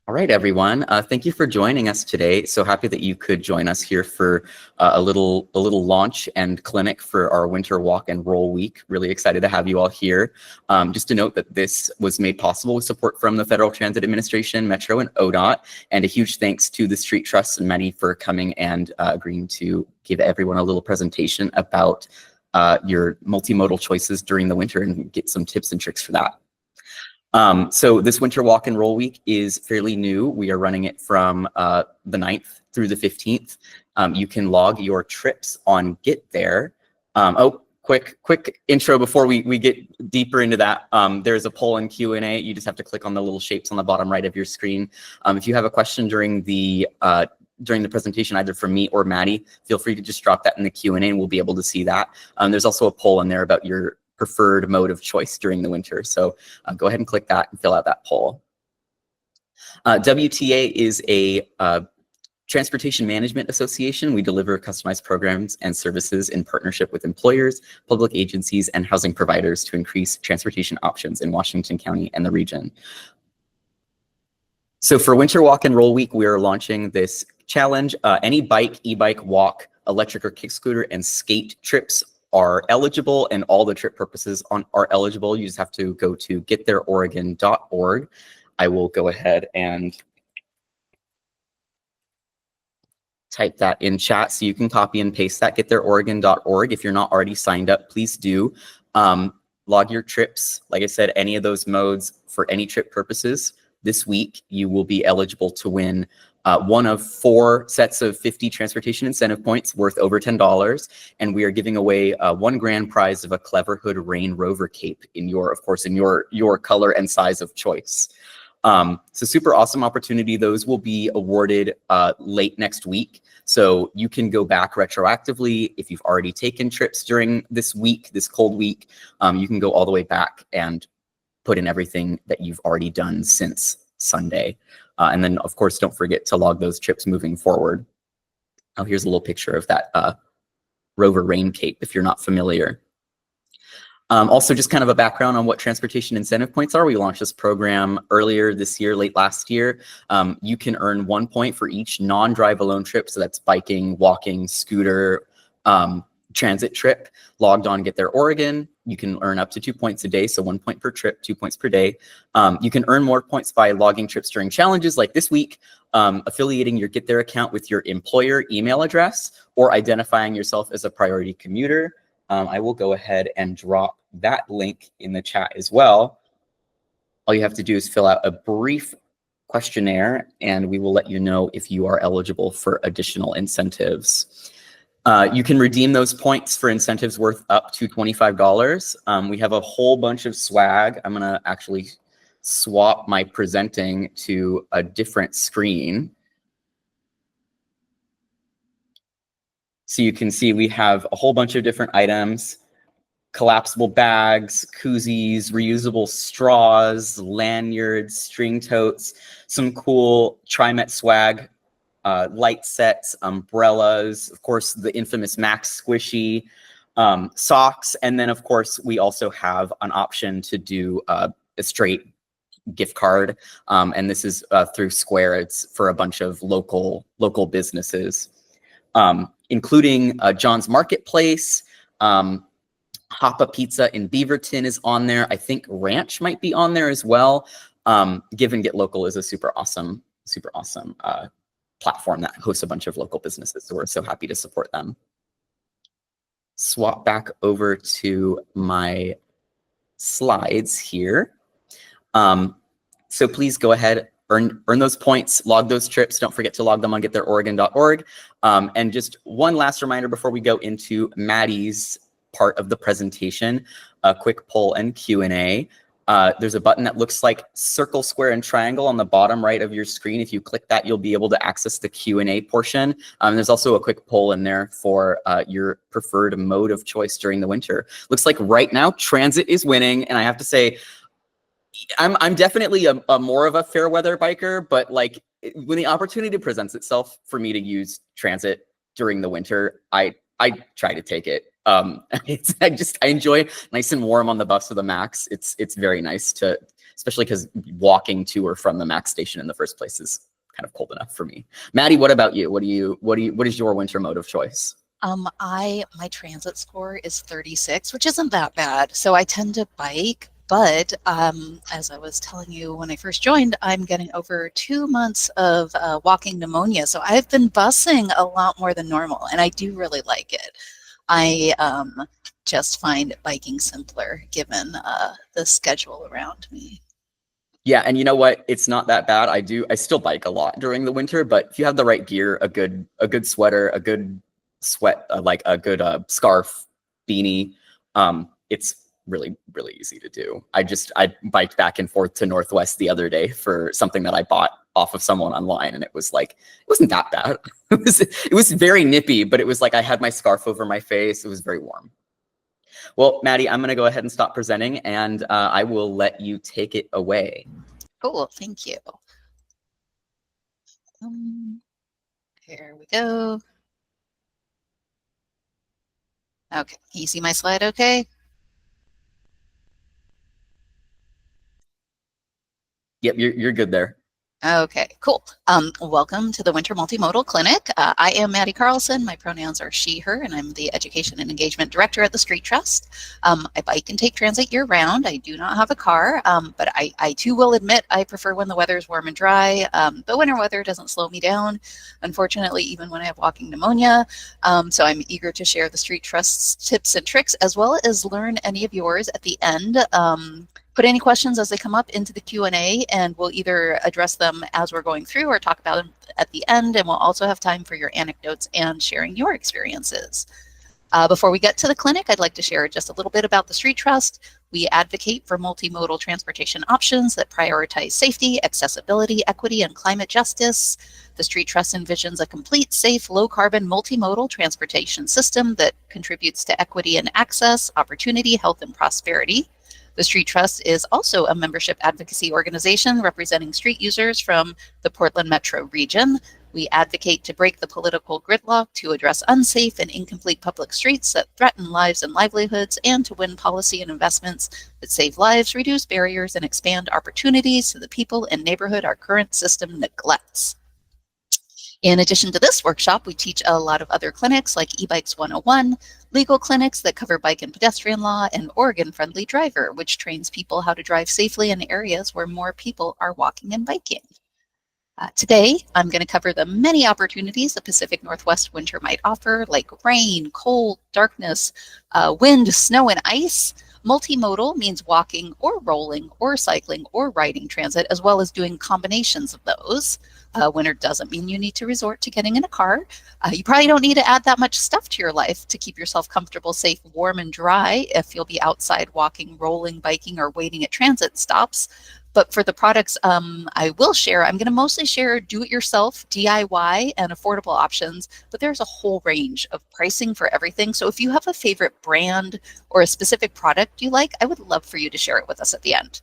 All right, everyone. Thank you for joining us today. So happy that you could join us here for a little launch and clinic for our Winter Walk and Roll Week. Really excited to have you all here. Just to note that this was made possible with support from the Federal Transit Administration, Metro, and ODOT. And a huge thanks to the Street Trust and Many for coming and agreeing to give everyone a little presentation about your multimodal choices during the winter and get some tips and tricks for that. So this Winter Walk and Roll Week is fairly new. We are running it from the 9th through the 15th. You can log your trips on Get There. Quick intro before we get deeper into that. There's a poll and Q&A. You just have to click on the little shapes on the bottom right of your screen. If you have a question during the presentation, either from me or Maddie, feel free to just drop that in the Q&A and we'll be able to see that. There's also a poll in there about your preferred mode of choice during the winter. So go ahead and click that and fill out that poll. WTA is a transportation management association. We deliver customized programs and services in partnership with employers, public agencies, and housing providers to increase transportation options in Washington County and the region. So for Winter Walk and Roll Week, we are launching this challenge. Any bike, e-bike, walk, electric or kick scooter, and skate trips are eligible, and all the trip purposes are eligible. You just have to go to getthereoregon.org. I will go ahead and type that in chat so you can copy and paste that, getthereoregon.org. If you're not already signed up, please do. Log your trips. Like I said, any of those modes for any trip purposes. This week, you will be eligible to win one of 4 sets of 50 transportation incentive points worth over $10, and we are giving away one grand prize of a Cleverhood Rain Rover cape in your color and size of choice. So super awesome opportunity. Those will be awarded late next week, so you can go back retroactively if you've already taken trips during this week, this cold week. You can go all the way back and put in everything that you've already done since Sunday. And then, of course, don't forget to log those trips moving forward. Oh, here's a little picture of that Rover Rain Cape, if you're not familiar. Also, just kind of a background on what transportation incentive points are. We launched this program earlier this year, late last year. You can earn 1 point for each non-drive alone trip. So that's biking, walking, scooter, transit trip logged on Get There Oregon. You can earn up to 2 points a day, so 1 point per trip, 2 points per day. You can earn more points by logging trips during challenges like this week, affiliating your Get There account with your employer email address, or identifying yourself as a priority commuter. I will go ahead and drop that link in the chat as well. All you have to do is fill out a brief questionnaire, and we will let you know if you are eligible for additional incentives. You can redeem those points for incentives worth up to $25. We have a whole bunch of swag. I'm gonna actually swap my presenting to a different screen. So you can see we have a whole bunch of different items: collapsible bags, koozies, reusable straws, lanyards, string totes, some cool TriMet swag, light sets, umbrellas, of course, the infamous Max Squishy, socks, and then, of course, we also have an option to do a straight gift card, and this is through Square. It's for a bunch of local businesses, including John's Marketplace. Hoppa Pizza in Beaverton is on there. I think Ranch might be on there as well. Give and Get Local is a super awesome platform that hosts a bunch of local businesses, so we're so happy to support them. Swap back over to my slides here. So please go ahead, earn those points, log those trips. Don't forget to log them on getthereoregon.org. And just one last reminder before we go into Maddie's part of the presentation, a quick poll and Q&A. There's a button that looks like circle, square, and triangle on the bottom right of your screen. If you click that, you'll be able to access the Q&A portion. There's also a quick poll in there for your preferred mode of choice during the winter. Looks like right now transit is winning, and I have to say, I'm definitely a more of a fair weather biker, but like when the opportunity presents itself for me to use transit during the winter, I try to take it. I enjoy nice and warm on the bus of the Max. It's very nice to especially because walking to or from the Max station in the first place is kind of cold enough for me. Maddie, what about you? What is your winter mode of choice? My transit score is 36, which isn't that bad. So I tend to bike, but as I was telling you when I first joined, I'm getting over 2 months of walking pneumonia. So I've been busing a lot more than normal, and I do really like it. I just find biking simpler given the schedule around me. Yeah, and you know what? It's not that bad. I still bike a lot during the winter, but if you have the right gear, a good sweater, a good sweat, like a good scarf, beanie, it's really easy to do. I biked back and forth to Northwest the other day for something that I bought off of someone online, and it wasn't that bad. It was very nippy, but it was like I had my scarf over my face. It was very warm. Well, Maddie, I'm going to go ahead and stop presenting, and I will let you take it away. Cool, thank you. Here we go. Okay, can you see my slide okay? Yep, you're good there. Okay, cool. Welcome to the Winter Multimodal Clinic. I am Maddie Carlson. My pronouns are she, her, and I'm the Education and Engagement Director at the Street Trust. I bike and take transit year round. I do not have a car, but I too will admit I prefer when the weather is warm and dry. But winter weather doesn't slow me down, unfortunately, even when I have walking pneumonia. So I'm eager to share the Street Trust's tips and tricks, as well as learn any of yours at the end. Put any questions as they come up into the Q&A, and we'll either address them as we're going through or talk about them at the end, and we'll also have time for your anecdotes and sharing your experiences. Before we get to the clinic, I'd like to share just a little bit about the Street Trust. We advocate for multimodal transportation options that prioritize safety, accessibility, equity, and climate justice. The Street Trust envisions a complete, safe, low-carbon, multimodal transportation system that contributes to equity and access, opportunity, health, and prosperity. The Street Trust is also a membership advocacy organization representing street users from the Portland metro region. We advocate to break the political gridlock to address unsafe and incomplete public streets that threaten lives and livelihoods, and to win policy and investments that save lives, reduce barriers, and expand opportunities to the people and neighborhood our current system neglects. In addition to this workshop, we teach a lot of other clinics like eBikes 101, legal clinics that cover bike and pedestrian law, and Oregon Friendly Driver, which trains people how to drive safely in areas where more people are walking and biking. Today, I'm going to cover the many opportunities the Pacific Northwest winter might offer, like rain, cold, darkness, wind, snow, and ice. Multimodal means walking or rolling or cycling or riding transit, as well as doing combinations of those. Winter doesn't mean you need to resort to getting in a car. You probably don't need to add that much stuff to your life to keep yourself comfortable, safe, warm, and dry if you'll be outside walking, rolling, biking, or waiting at transit stops. But for the products I will share, I'm going to mostly share do-it-yourself, DIY, and affordable options, but there's a whole range of pricing for everything. So if you have a favorite brand or a specific product you like, I would love for you to share it with us at the end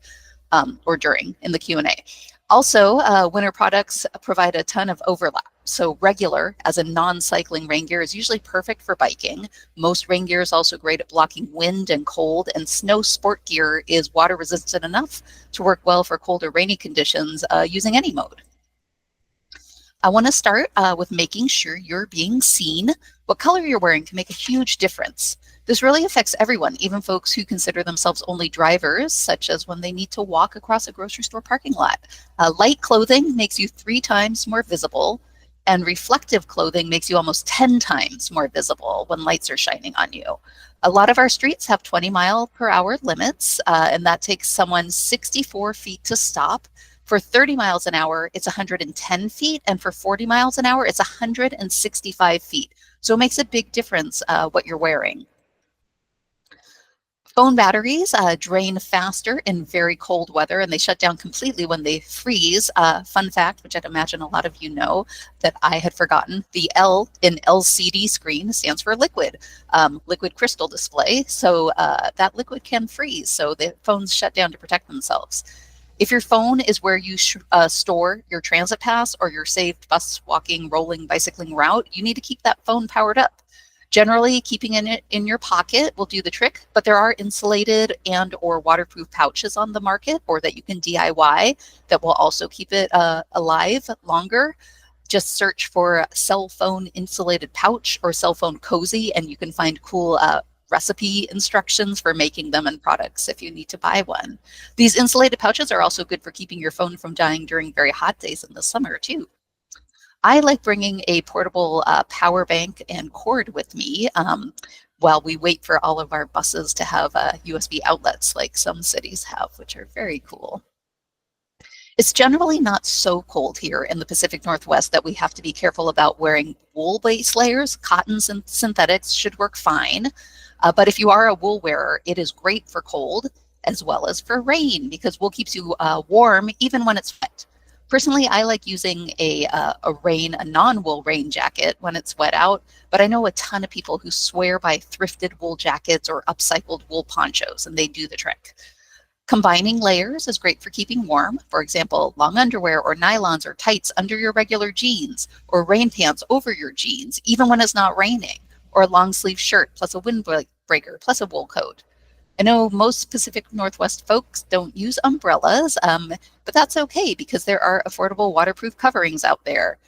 or during in the Q&A. Also, winter products provide a ton of overlap. So regular, as a non-cycling rain gear, is usually perfect for biking. Most rain gear is also great at blocking wind and cold, and snow sport gear is water resistant enough to work well for cold or rainy conditions using any mode. I want to start with making sure you're being seen. What color you're wearing can make a huge difference. This really affects everyone, even folks who consider themselves only drivers, such as when they need to walk across a grocery store parking lot. Light clothing makes you 3 times more visible, and reflective clothing makes you almost 10 times more visible when lights are shining on you. A lot of our streets have 20-mile-per-hour limits, and that takes someone 64 feet to stop. For 30 miles an hour, it's 110 feet, and for 40 miles an hour, it's 165 feet. So it makes a big difference what you're wearing. Phone batteries drain faster in very cold weather, and they shut down completely when they freeze. Fun fact, which I'd imagine a lot of you know, that I had forgotten, the L in LCD screen stands for liquid, liquid crystal display. So that liquid can freeze, so the phones shut down to protect themselves. If your phone is where you store your transit pass or your saved bus, walking, rolling, bicycling route, you need to keep that phone powered up. Generally, keeping it in your pocket will do the trick, but there are insulated and or waterproof pouches on the market or that you can DIY that will also keep it alive longer. Just search for cell phone insulated pouch or cell phone cozy, and you can find cool recipe instructions for making them and products if you need to buy one. These insulated pouches are also good for keeping your phone from dying during very hot days in the summer too. I like bringing a portable power bank and cord with me while we wait for all of our buses to have USB outlets like some cities have, which are very cool. It's generally not so cold here in the Pacific Northwest that we have to be careful about wearing wool base layers. Cottons and synthetics should work fine. But if you are a wool wearer, it is great for cold as well as for rain because wool keeps you warm even when it's wet. Personally, I like using a non-wool rain jacket when it's wet out, but I know a ton of people who swear by thrifted wool jackets or upcycled wool ponchos, and they do the trick. Combining layers is great for keeping warm. For example, long underwear or nylons or tights under your regular jeans, or rain pants over your jeans, even when it's not raining, or a long sleeve shirt plus a windbreaker plus a wool coat. I know most Pacific Northwest folks don't use umbrellas, but that's okay because there are affordable waterproof coverings out there.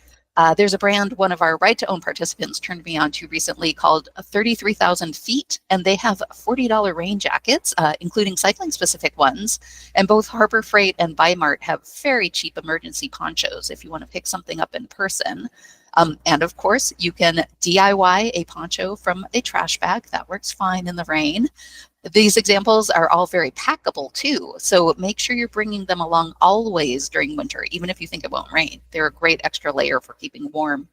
There's a brand one of our Right to Own participants turned me on to recently called 33,000 Feet, and they have $40 rain jackets, including cycling-specific ones. And both Harbor Freight and Bi-Mart have very cheap emergency ponchos if you want to pick something up in person. And of course, you can DIY a poncho from a trash bag. That works fine in the rain. These examples are all very packable too, so make sure you're bringing them along always during winter, even if you think it won't rain. They're a great extra layer for keeping warm.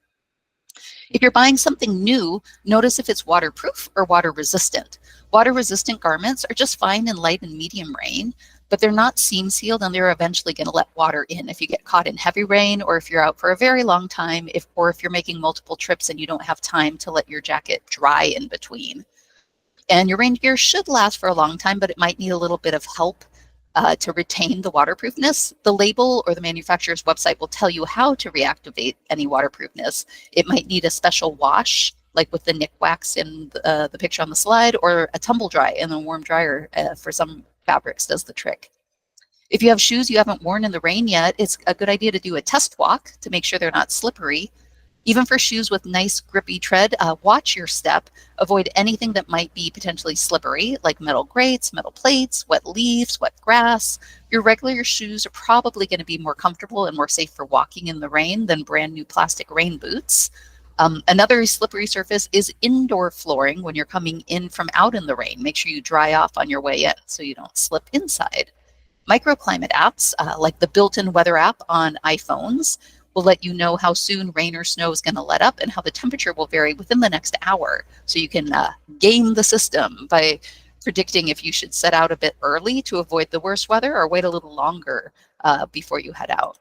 If you're buying something new, notice if it's waterproof or water resistant. Water resistant garments are just fine in light and medium rain, but they're not seam sealed and they're eventually going to let water in if you get caught in heavy rain or if you're out for a very long time, or if you're making multiple trips and you don't have time to let your jacket dry in between. And your rain gear should last for a long time, but it might need a little bit of help to retain the waterproofness. The label or the manufacturer's website will tell you how to reactivate any waterproofness. It might need a special wash, like with the Nick Wax in the picture on the slide, or a tumble dry in a warm dryer for some fabrics does the trick. If you have shoes you haven't worn in the rain yet, it's a good idea to do a test walk to make sure they're not slippery. Even for shoes with nice grippy tread, watch your step. Avoid anything that might be potentially slippery, like metal grates, metal plates, wet leaves, wet grass. Your regular shoes are probably going to be more comfortable and more safe for walking in the rain than brand new plastic rain boots. Another slippery surface is indoor flooring when you're coming in from out in the rain. Make sure you dry off on your way in so you don't slip inside. Microclimate apps, like the built-in weather app on iPhones, will let you know how soon rain or snow is going to let up and how the temperature will vary within the next hour. So you can game the system by predicting if you should set out a bit early to avoid the worst weather or wait a little longer before you head out.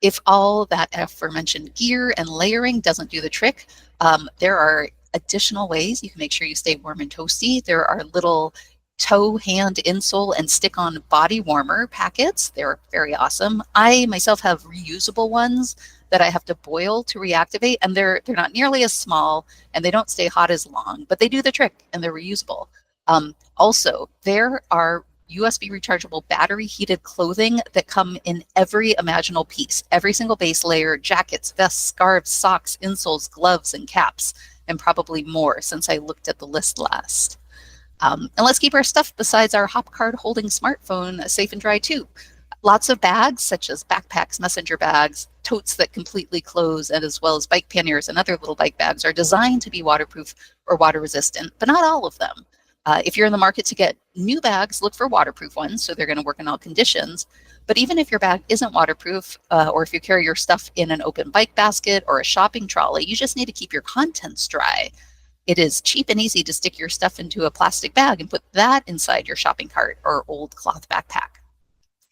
If all that aforementioned gear and layering doesn't do the trick, there are additional ways you can make sure you stay warm and toasty. There are little toe, hand, insole, and stick-on body warmer packets. They're very awesome. I myself have reusable ones that I have to boil to reactivate, and they're not nearly as small, and they don't stay hot as long, but they do the trick, and they're reusable. Also, there are USB rechargeable battery heated clothing that come in every imaginable piece, every single base layer, jackets, vests, scarves, socks, insoles, gloves, and caps, and probably more since I looked at the list last. And let's keep our stuff besides our hop card holding smartphone safe and dry too. Lots of bags such as backpacks, messenger bags, totes that completely close, and as well as bike panniers and other little bike bags are designed to be waterproof or water resistant, but not all of them. If you're in the market to get new bags, look for waterproof ones, so they're going to work in all conditions. But even if your bag isn't waterproof, or if you carry your stuff in an open bike basket or a shopping trolley, you just need to keep your contents dry. It is cheap and easy to stick your stuff into a plastic bag and put that inside your shopping cart or old cloth backpack.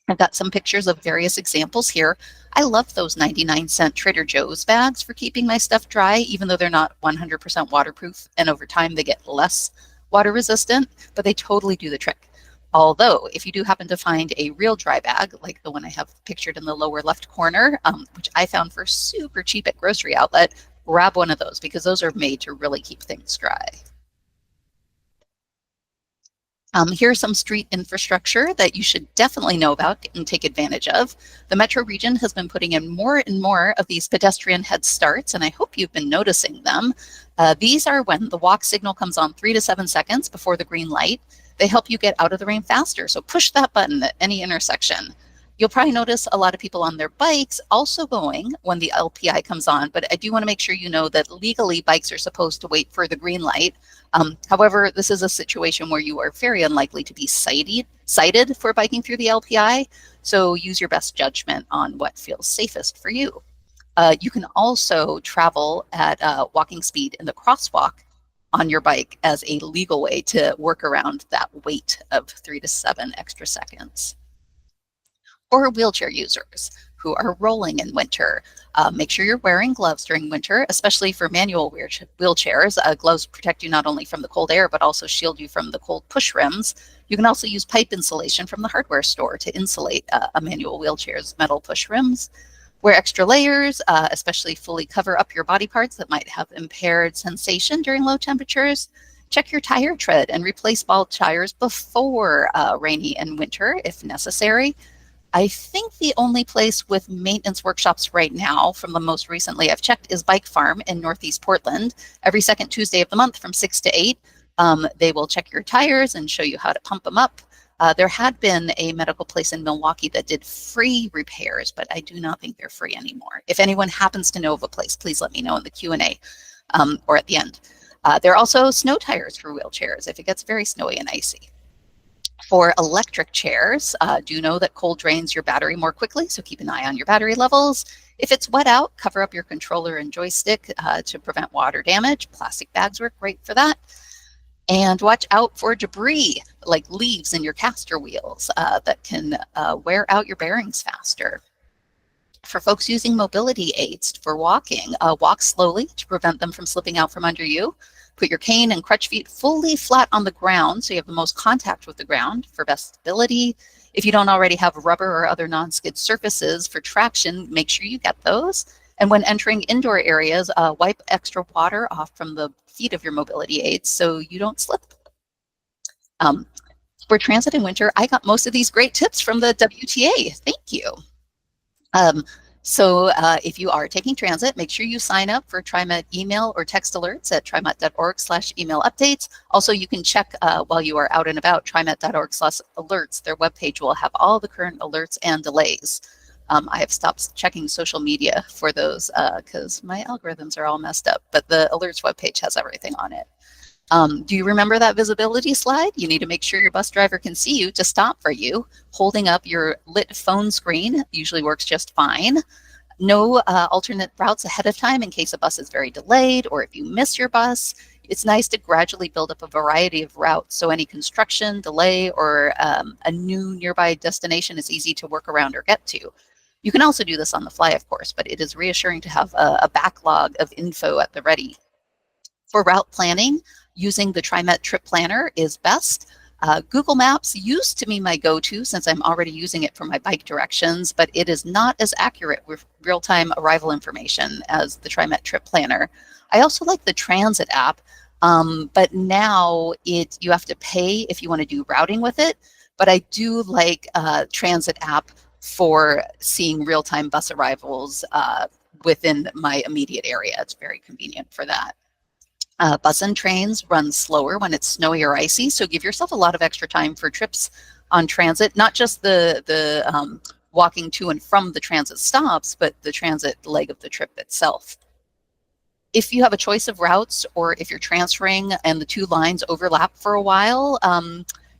I've got some pictures of various examples here. I love those 99-cent Trader Joe's bags for keeping my stuff dry, even though they're not 100% waterproof, and over time they get less water resistant, but they totally do the trick. Although, if you do happen to find a real dry bag, like the one I have pictured in the lower left corner, which I found for super cheap at grocery outlet, grab one of those because those are made to really keep things dry. Here's some street infrastructure that you should definitely know about and take advantage of. The metro region has been putting in more and more of these pedestrian head starts, and I hope you've been noticing them. These are when the walk signal comes on 3 to 7 seconds before the green light. They help you get out of the rain faster, so push that button at any intersection. You'll probably notice a lot of people on their bikes also going when the LPI comes on, but I do want to make sure you know that legally bikes are supposed to wait for the green light. However, this is a situation where you are very unlikely to be cited for biking through the LPI, so use your best judgment on what feels safest for you. You can also travel at walking speed in the crosswalk on your bike as a legal way to work around that wait of 3 to 7 extra seconds. Or wheelchair users who are rolling in winter. Make sure you're wearing gloves during winter, especially for manual wheelchairs. Gloves protect you not only from the cold air, but also shield you from the cold push rims. You can also use pipe insulation from the hardware store to insulate a manual wheelchair's metal push rims. Wear extra layers, especially fully cover up your body parts that might have impaired sensation during low temperatures. Check your tire tread and replace bald tires before rainy and winter if necessary. I think the only place with maintenance workshops right now, from the most recently I've checked, is Bike Farm in Northeast Portland. Every second Tuesday of the month from 6 to 8, they will check your tires and show you how to pump them up. There had been a medical place in Milwaukee that did free repairs, but I do not think they're free anymore. If anyone happens to know of a place, please let me know in the Q&A or at the end. There are also snow tires for wheelchairs if it gets very snowy and icy. For electric chairs, do know that cold drains your battery more quickly, so keep an eye on your battery levels. If it's wet out, cover up your controller and joystick to prevent water damage. Plastic bags work great for that. And watch out for debris, like leaves in your caster wheels that can wear out your bearings faster. For folks using mobility aids for walking, walk slowly to prevent them from slipping out from under you. Put your cane and crutch feet fully flat on the ground so you have the most contact with the ground for best stability. If you don't already have rubber or other non-skid surfaces for traction, make sure you get those. And when entering indoor areas, wipe extra water off from the feet of your mobility aids so you don't slip. For transit in winter, I got most of these great tips from the WTA. Thank you. So if you are taking transit, make sure you sign up for TriMet email or text alerts at trimet.org/email updates. Also, you can check while you are out and about, trimet.org/alerts. Their webpage will have all the current alerts and delays. I have stopped checking social media for those because my algorithms are all messed up, but the alerts webpage has everything on it. Do you remember that visibility slide? You need to make sure your bus driver can see you to stop for you. Holding up your lit phone screen usually works just fine. Know alternate routes ahead of time in case a bus is very delayed or if you miss your bus. It's nice to gradually build up a variety of routes so any construction, delay, or a new nearby destination is easy to work around or get to. You can also do this on the fly, of course, but it is reassuring to have a backlog of info at the ready. For route planning, using the TriMet Trip Planner is best. Google Maps used to be my go-to since I'm already using it for my bike directions, but it is not as accurate with real-time arrival information as the TriMet Trip Planner. I also like the Transit app, but now you have to pay if you want to do routing with it. But I do like Transit app for seeing real-time bus arrivals within my immediate area. It's very convenient for that. Bus and trains run slower when it's snowy or icy, so give yourself a lot of extra time for trips on transit, not just the walking to and from the transit stops, but the transit leg of the trip itself. If you have a choice of routes or if you're transferring and the two lines overlap for a while,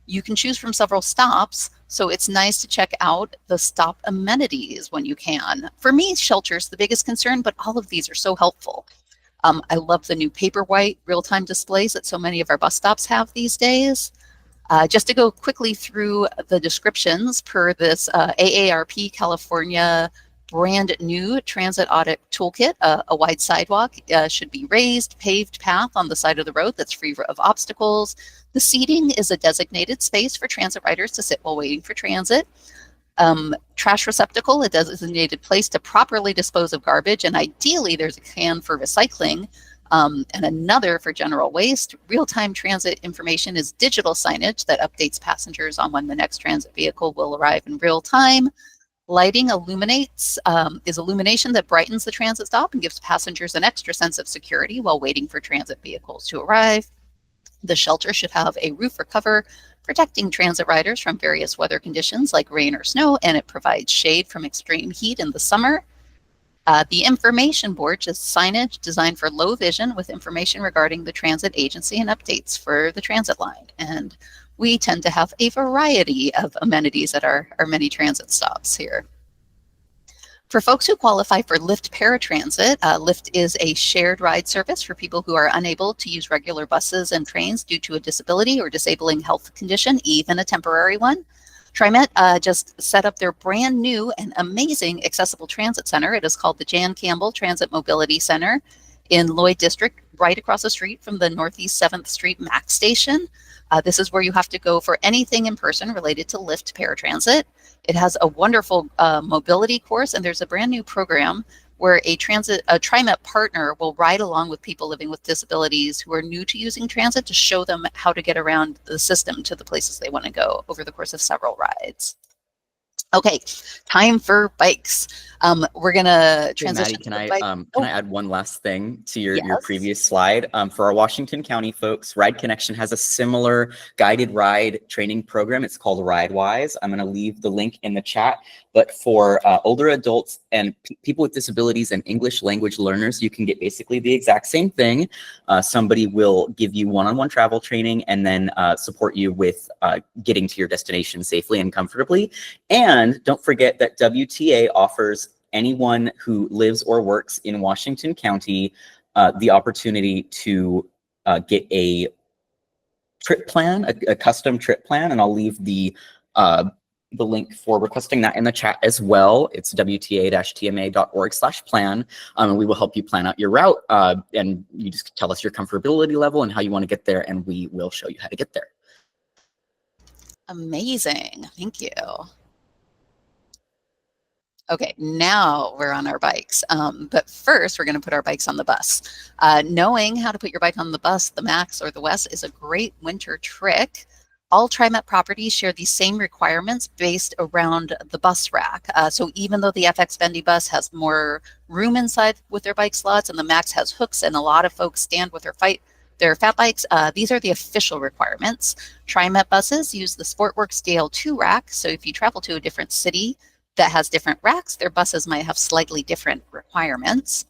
you can choose from several stops, so it's nice to check out the stop amenities when you can. For me, shelter's the biggest concern, but all of these are so helpful. I love the new Paperwhite real-time displays that so many of our bus stops have these days. Just to go quickly through the descriptions per this AARP California brand new transit audit toolkit, a wide sidewalk should be raised, paved path on the side of the road that's free of obstacles. The seating is a designated space for transit riders to sit while waiting for transit. Trash receptacle, a designated place to properly dispose of garbage, and ideally there's a can for recycling and another for general waste. Real-time transit information is digital signage that updates passengers on when the next transit vehicle will arrive in real time. Lighting is illumination that brightens the transit stop and gives passengers an extra sense of security while waiting for transit vehicles to arrive. The shelter should have a roof or cover protecting transit riders from various weather conditions like rain or snow, and it provides shade from extreme heat in the summer. The information board, just signage designed for low vision with information regarding the transit agency and updates for the transit line. And we tend to have a variety of amenities at our many transit stops here. For folks who qualify for Lyft Paratransit, Lyft is a shared ride service for people who are unable to use regular buses and trains due to a disability or disabling health condition, even a temporary one. TriMet just set up their brand new and amazing accessible transit center. It is called the Jan Campbell Transit Mobility Center in Lloyd District, right across the street from the Northeast 7th Street MAX station. This is where you have to go for anything in person related to Lyft Paratransit. It has a wonderful mobility course, and there's a brand new program where a TriMet partner will ride along with people living with disabilities who are new to using transit to show them how to get around the system to the places they want to go over the course of several rides. Okay, time for bikes. We're gonna transition Hey, to Maddie, bike. can I add one last thing to your Yes. previous slide? For our Washington County folks, Ride Connection has a similar guided ride training program. It's called RideWise. I'm going to leave the link in the chat. But for older adults and people with disabilities and English language learners, you can get basically the exact same thing. Somebody will give you one-on-one travel training and then support you with getting to your destination safely and comfortably. And don't forget that WTA offers anyone who lives or works in Washington County the opportunity to get a trip plan, a custom trip plan, and I'll leave the link for requesting that in the chat as well. It's wta-tma.org/plan, and we will help you plan out your route, and you just tell us your comfortability level and how you want to get there, and we will show you how to get there. Amazing, thank you. Okay, now we're on our bikes. But first, we're going to put our bikes on the bus. Knowing how to put your bike on the bus, the Max or the West, is a great winter trick. All TriMet properties share these same requirements based around the bus rack. So even though the FX Bendy bus has more room inside with their bike slots and the Max has hooks and a lot of folks stand with their fat bikes, these are the official requirements. TriMet buses use the SportWorks DL2 rack. So if you travel to a different city that has different racks, their buses might have slightly different requirements.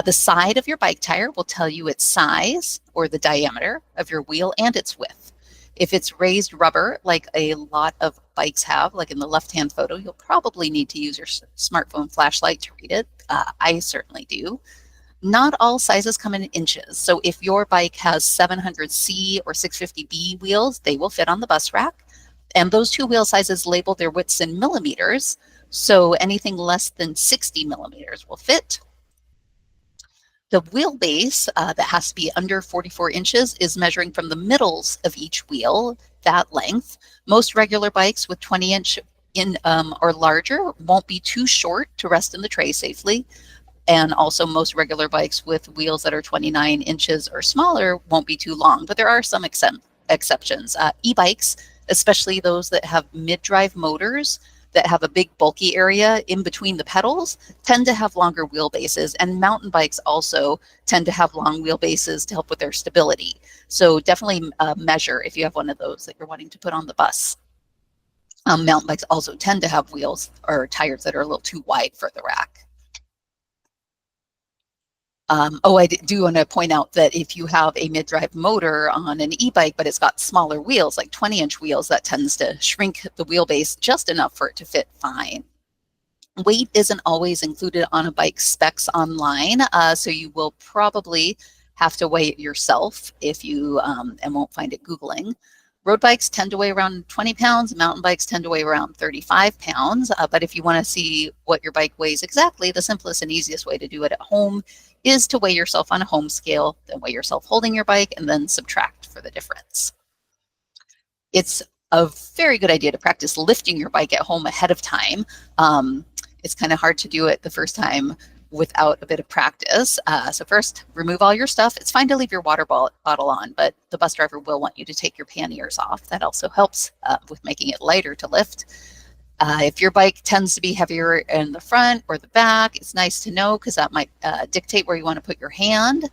The side of your bike tire will tell you its size or the diameter of your wheel and its width. If it's raised rubber, like a lot of bikes have, like in the left-hand photo, you'll probably need to use your smartphone flashlight to read it. I certainly do. Not all sizes come in inches. So if your bike has 700C or 650B wheels, they will fit on the bus rack. And those two wheel sizes label their widths in millimeters. So anything less than 60 millimeters will fit. The wheelbase that has to be under 44 inches is measuring from the middles of each wheel, that length. Most regular bikes with 20-inch or larger won't be too short to rest in the tray safely. And also most regular bikes with wheels that are 29 inches or smaller won't be too long, but there are some exceptions. E-bikes, especially those that have mid-drive motors that have a big bulky area in between the pedals, tend to have longer wheelbases, and mountain bikes also tend to have long wheelbases to help with their stability. So definitely measure if you have one of those that you're wanting to put on the bus. Mountain bikes also tend to have wheels or tires that are a little too wide for the rack. I do want to point out that if you have a mid-drive motor on an e-bike, but it's got smaller wheels, like 20-inch wheels, that tends to shrink the wheelbase just enough for it to fit fine. Weight isn't always included on a bike specs online, so you will probably have to weigh it yourself if you and won't find it Googling. Road bikes tend to weigh around 20 pounds, mountain bikes tend to weigh around 35 pounds, but if you want to see what your bike weighs exactly, the simplest and easiest way to do it at home is to weigh yourself on a home scale, then weigh yourself holding your bike, and then subtract for the difference. It's a very good idea to practice lifting your bike at home ahead of time. It's kind of hard to do it the first time without a bit of practice. So first, remove all your stuff. It's fine to leave your water bottle on, but the bus driver will want you to take your panniers off. That also helps with making it lighter to lift. If your bike tends to be heavier in the front or the back, it's nice to know because that might dictate where you want to put your hand.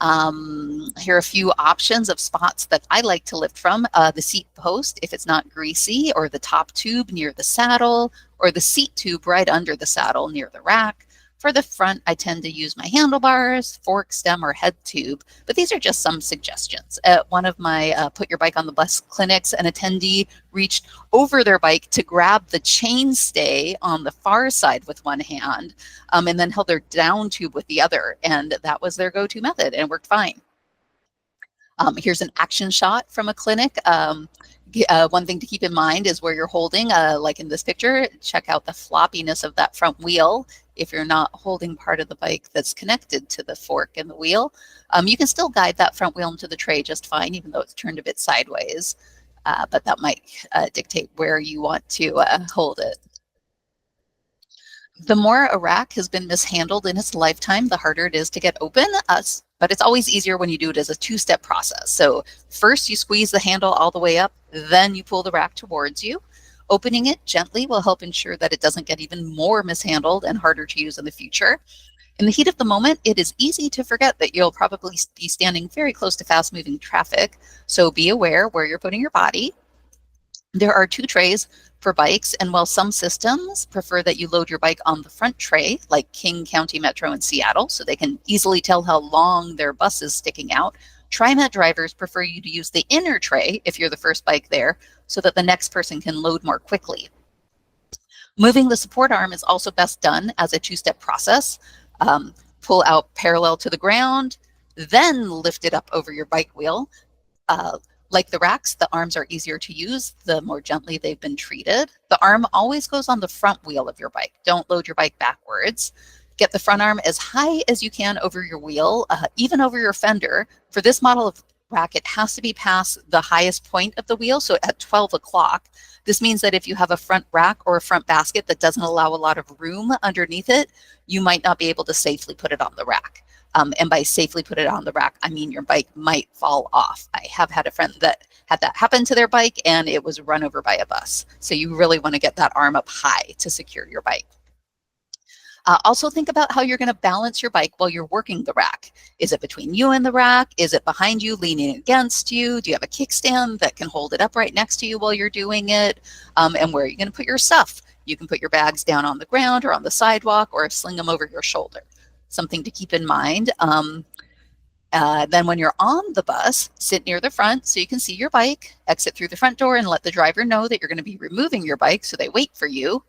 Here are a few options of spots that I like to lift from. The seat post, if it's not greasy, or the top tube near the saddle, or the seat tube right under the saddle near the rack. For the front, I tend to use my handlebars, fork, stem, or head tube, but these are just some suggestions. At one of my Put Your Bike on the Bus clinics, an attendee reached over their bike to grab the chainstay on the far side with one hand, and then held their down tube with the other, and that was their go-to method, and it worked fine. Here's an action shot from a clinic. One thing to keep in mind is where you're holding, like in this picture, check out the floppiness of that front wheel. If you're not holding part of the bike that's connected to the fork and the wheel, you can still guide that front wheel into the tray just fine, even though it's turned a bit sideways. But that might dictate where you want to hold it. The more a rack has been mishandled in its lifetime, the harder it is to get open, but it's always easier when you do it as a two-step process. So first you squeeze the handle all the way up, then you pull the rack towards you. Opening it gently will help ensure that it doesn't get even more mishandled and harder to use in the future. In the heat of the moment, it is easy to forget that you'll probably be standing very close to fast-moving traffic, so be aware where you're putting your body. There are 2 trays for bikes, and while some systems prefer that you load your bike on the front tray, like King County Metro in Seattle, so they can easily tell how long their bus is sticking out, TriMet drivers prefer you to use the inner tray if you're the first bike there, so that the next person can load more quickly. Moving the support arm is also best done as a 2-step process. Pull out parallel to the ground, then lift it up over your bike wheel. Like the racks, the arms are easier to use the more gently they've been treated. The arm always goes on the front wheel of your bike. Don't load your bike backwards. Get the front arm as high as you can over your wheel, even over your fender. For this model of rack, it has to be past the highest point of the wheel, so at 12 o'clock. This means that if you have a front rack or a front basket that doesn't allow a lot of room underneath it, you might not be able to safely put it on the rack. And by safely put it on the rack, I mean your bike might fall off. I have had a friend that had that happen to their bike and it was run over by a bus. So you really want to get that arm up high to secure your bike. Also think about how you're going to balance your bike while you're working the rack. Is it between you and the rack? Is it behind you, leaning against you? Do you have a kickstand that can hold it up right next to you while you're doing it? And where are you going to put your stuff? You can put your bags down on the ground or on the sidewalk or sling them over your shoulder. Something to keep in mind. Then when you're on the bus, sit near the front so you can see your bike, exit through the front door and let the driver know that you're going to be removing your bike so they wait for you.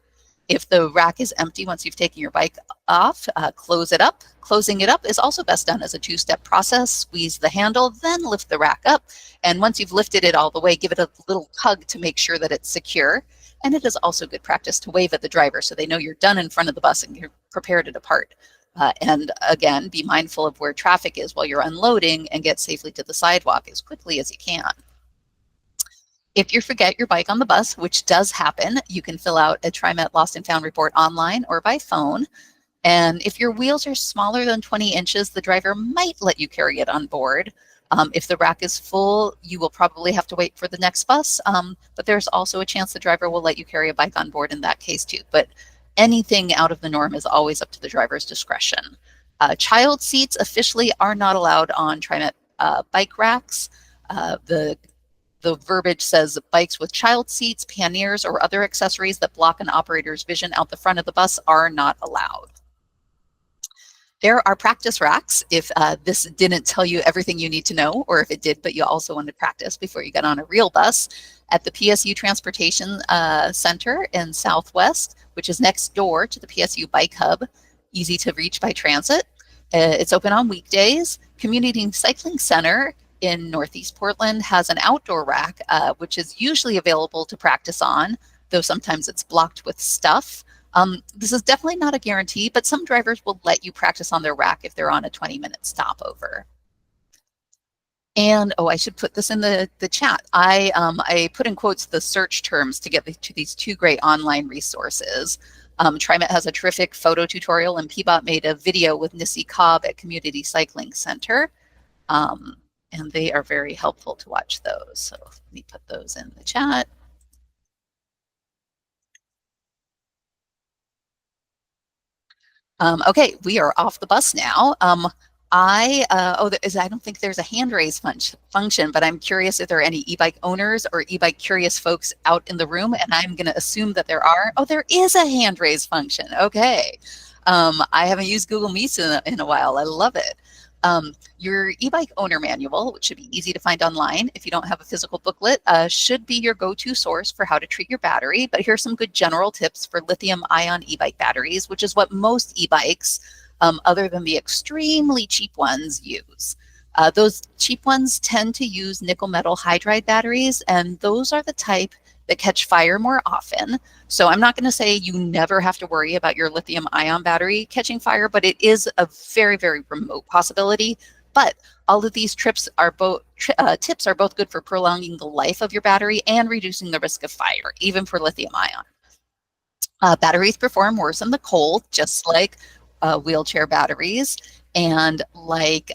If the rack is empty once you've taken your bike off, close it up. Closing it up is also best done as a 2-step process. Squeeze the handle, then lift the rack up. And once you've lifted it all the way, give it a little tug to make sure that it's secure. And it is also good practice to wave at the driver so they know you're done in front of the bus and you're prepared to depart. And again, be mindful of where traffic is while you're unloading and get safely to the sidewalk as quickly as you can. If you forget your bike on the bus, which does happen, you can fill out a TriMet Lost and Found report online or by phone. And if your wheels are smaller than 20 inches, the driver might let you carry it on board. If the rack is full, you will probably have to wait for the next bus, but there's also a chance the driver will let you carry a bike on board in that case too. But anything out of the norm is always up to the driver's discretion. Child seats officially are not allowed on TriMet bike racks. The verbiage says bikes with child seats, panniers, or other accessories that block an operator's vision out the front of the bus are not allowed. There are practice racks if this didn't tell you everything you need to know, or if it did, but you also wanted to practice before you get on a real bus. At the PSU Transportation Center in Southwest, which is next door to the PSU Bike Hub, easy to reach by transit. It's open on weekdays. Community Cycling Center in Northeast Portland has an outdoor rack, which is usually available to practice on, though sometimes it's blocked with stuff. This is definitely not a guarantee, but some drivers will let you practice on their rack if they're on a 20-minute stopover. And oh, I should put this in the chat. I put in quotes the search terms to get to these two great online resources. TriMet has a terrific photo tutorial, and Peabot made a video with Nissy Cobb at Community Cycling Center. And they are very helpful to watch those. So let me put those in the chat. Okay, we are off the bus now. I don't think there's a hand raise function, but I'm curious if there are any e-bike owners or e-bike curious folks out in the room, and I'm going to assume that there are. Oh, there is a hand raise function. Okay. I haven't used Google Meets in a while. I love it. Your e-bike owner manual, which should be easy to find online if you don't have a physical booklet, should be your go-to source for how to treat your battery. But here's some good general tips for lithium-ion e-bike batteries, which is what most e-bikes, other than the extremely cheap ones, use. Those cheap ones tend to use nickel metal hydride batteries, and those are the type that catch fire more often. So I'm not going to say you never have to worry about your lithium ion battery catching fire, but it is a very, very remote possibility. But all of these tips are both good for prolonging the life of your battery and reducing the risk of fire, even for lithium ion. Batteries perform worse in the cold, just like wheelchair batteries and like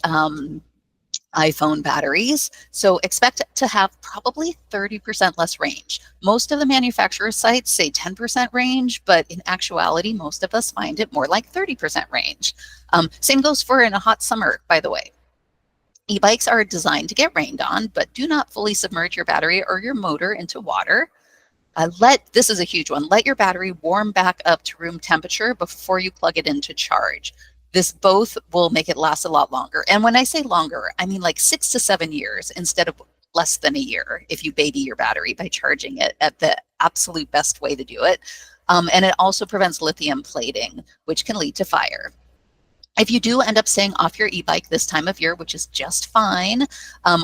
iPhone batteries. So expect to have probably 30% less range. Most of the manufacturer sites say 10% range, but in actuality, most of us find it more like 30% range. Same goes for in a hot summer, by the way. E-bikes are designed to get rained on, but do not fully submerge your battery or your motor into water. This is a huge one. Let your battery warm back up to room temperature before you plug it in to charge. This both will make it last a lot longer. And when I say longer, I mean like 6 to 7 years instead of less than a year if you baby your battery by charging it at the absolute best way to do it. And it also prevents lithium plating, which can lead to fire. If you do end up staying off your e-bike this time of year, which is just fine,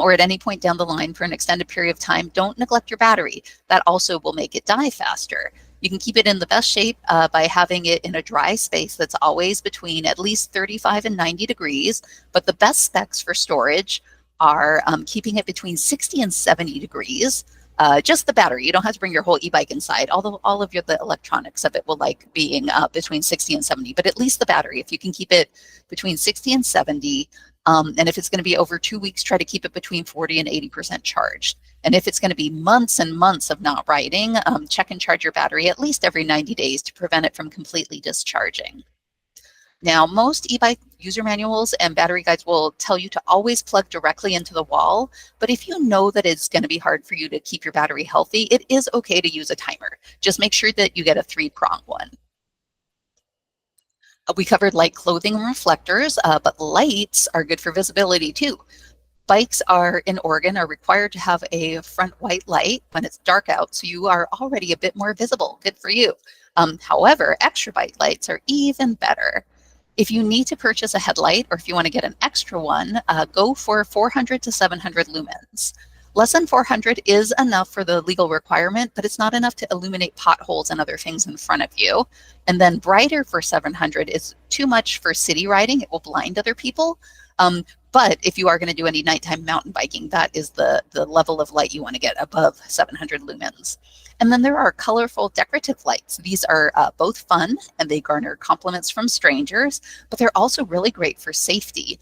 or at any point down the line for an extended period of time, don't neglect your battery. That also will make it die faster. You can keep it in the best shape by having it in a dry space that's always between at least 35 and 90 degrees, but the best specs for storage are keeping it between 60 and 70 degrees. Just the battery. You don't have to bring your whole e-bike inside, although all of the electronics of it will like being between 60 and 70, but at least the battery, if you can keep it between 60 and 70, and if it's going to be over 2 weeks, try to keep it between 40 and 80% charged. And if it's going to be months and months of not riding, check and charge your battery at least every 90 days to prevent it from completely discharging. Now, most e-bike user manuals and battery guides will tell you to always plug directly into the wall, but if you know that it's going to be hard for you to keep your battery healthy, it is okay to use a timer. Just make sure that you get a 3-prong one. We covered light clothing and reflectors, but lights are good for visibility too. Bikes in Oregon are required to have a front white light when it's dark out, so you are already a bit more visible. Good for you. However, extra bright lights are even better. If you need to purchase a headlight or if you want to get an extra one, go for 400 to 700 lumens. Less than 400 is enough for the legal requirement, but it's not enough to illuminate potholes and other things in front of you. And then brighter for 700 is too much for city riding. It will blind other people. But if you are going to do any nighttime mountain biking, that is the level of light you want to get above 700 lumens. And then there are colorful decorative lights. These are both fun and they garner compliments from strangers, but they're also really great for safety,